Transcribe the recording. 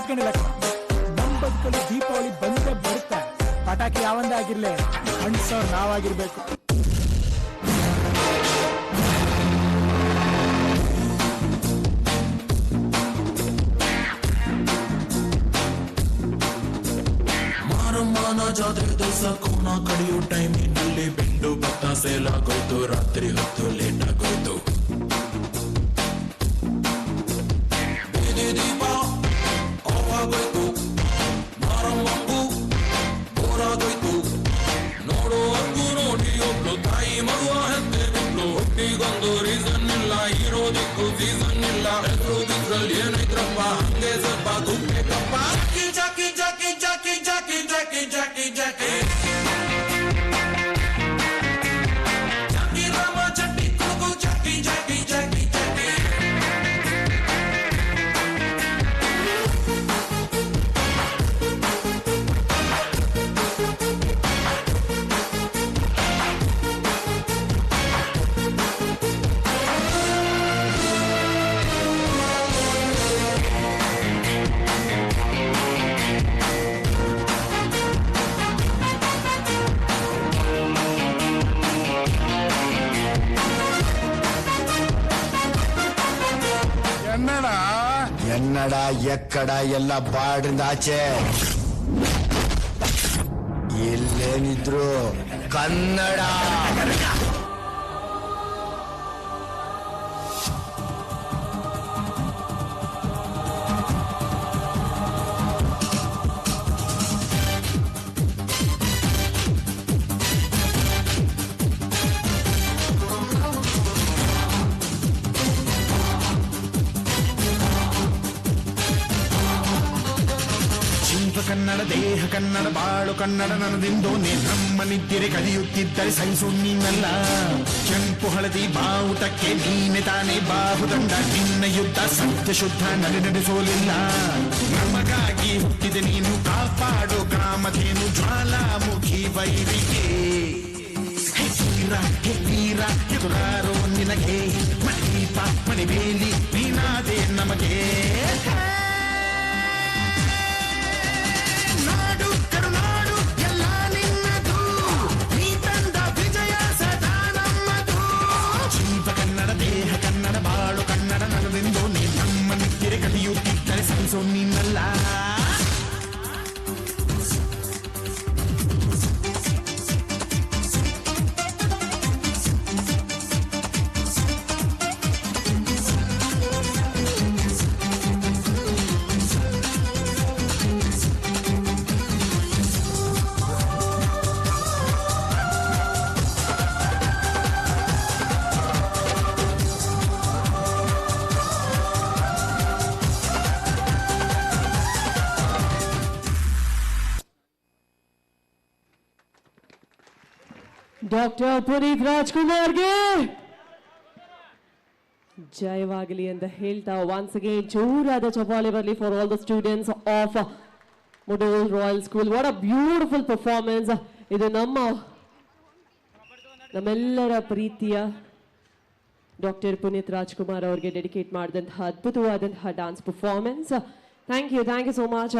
ನಿಂತ್ಕೊಂಡಿಲ್ಲ. ನಮ್ ಬದುಕಲ್ಲಿ ದೀಪಾವಳಿ ಬಂದೇ ಬರುತ್ತೆ. ಪಟಾಕಿ ಯಾವಂದೇ ಆಗಿರ್ಲಿ, ಅಣ್ಸೋರ್ ನಾವಾಗಿರ್ಬೇಕು. ಮಾರಮ್ಮನ ಜಾತ್ರೆ ದಿವಸ ಕೋಣ ಕಡಿಯೋ ಟೈಮಿನಲ್ಲಿ ಬೆಂಡು ಭತ್ತ ಸೇಲ್ ಆಗೋಯ್ತು. ರಾತ್ರಿ ಹೊತ್ತು ಲೇಟ್ ಆಗೋಯ್ತು. ಬೀದಿ ದೀಪ ಆಫ್ ಆಗೋಯ್ತು. ಮಾರಮ್ಮಂಗೂ ಬೋರಾಗೋಯ್ತು. ನೋಡುವರ್ಗೂ ನೋಡಿ ಒಬ್ಳು ತಾಯಿ ಮಗುವ ಹೆತ್ತೆ ಬಿಟ್ಲು. ಹುಟ್ಟಿಗೊಂದು ರೀಸನ್ ಇಲ್ಲ, ಇರೋದಿಕ್ಕೂ ಸೀಸನ್ ಇಲ್ಲ. ಹೆಸರು ಬಿದ್ರಲ್ಲಿ ಏನೈತ್ರಪ್ಪ, ಹಂಗೆ ಸ್ವಲ್ಪ ಗುಪ್ಪೆಕಪ್ಪ. ಜಾಕಿ ಜಾಕಿ ಜಾಕಿ ಜಾಕಿ ಜಾಕಿ ಜಾಕಿ ಜಾಕಿ ಜಾಕಿ ರಾಮ ಚಟ್ಟಿ ಕುಡುಕು ಜಾಕಿ ಜಾಕಿ ಜಾಕಿ ಜಾಕಿ. ಎನ್ನಡ ಎಕ್ಕಡ ಎಲ್ಲ ಬಾರ್ಡ್ರಿಂದ ಆಚೆ. ಎಲ್ಲೇನಿದ್ರು ಕನ್ನಡ. ಕನ್ನಡ ದೇಹ ಕನ್ನಡ ಬಾಳು ಕನ್ನಡ ನನ್ನದಿಂದೋ ನಮ್ಮ ನಿದ್ರೆಗೆ ಕಲಿಯುತ್ತಿದ್ದರೆ ಸಹಿಸು ನೀನಲ್ಲ. ಕೆಂಪು ಹಳದಿ ಬಾವುಟಕ್ಕೆ ನೀನೆ ತಾನೇ ಬಾಹುದಂಡ. ನಿನ್ನ ಯುದ್ಧ ಸತ್ಯ ಶುದ್ಧ ನಡೆಸೋಲಿಲ್ಲ. ನಮಗಾಗಿ ಹುಟ್ಟಿದೆ ನೀನು, ಕಾಪಾಡು ಕಾಮಧೇನು ಜ್ವಾಲಾಮುಖಿ ವೈರಿಗೆ. ವೀರ ಎದುರಾರೋ ನಿನಗೆ ಮಣೀಪ ಮಣಿಬೇಲಿ ನೀನಾದೆ ನಮಗೆ. ಕಲಿಯುತ್ತಿದ್ದರೆ ಸಹಿಸೋ ನೀನಲ್ಲ. ಡಾಕ್ಟರ್ ಪುನೀತ್ ರಾಜ್ಕುಮಾರ್ಗೆ ಜಯವಾಗಲಿ ಅಂತ ಹೇಳ್ತಾ once again ಜೋರಾದ ಚಪ್ಪಾಳೆ ಬರಲಿ for all the students of Model Royal School. What a beautiful performance. ಇದು ನಮ್ಮೆಲ್ಲರ ಪ್ರೀತಿಯ ಡಾಕ್ಟರ್ ಪುನೀತ್ ರಾಜ್ಕುಮಾರ್ ಅವರಿಗೆ ಡೆಡಿಕೇಟ್ ಮಾಡಿದಂತಹ ಅದ್ಭುತವಾದಂತಹ dance performance. Thank you so much.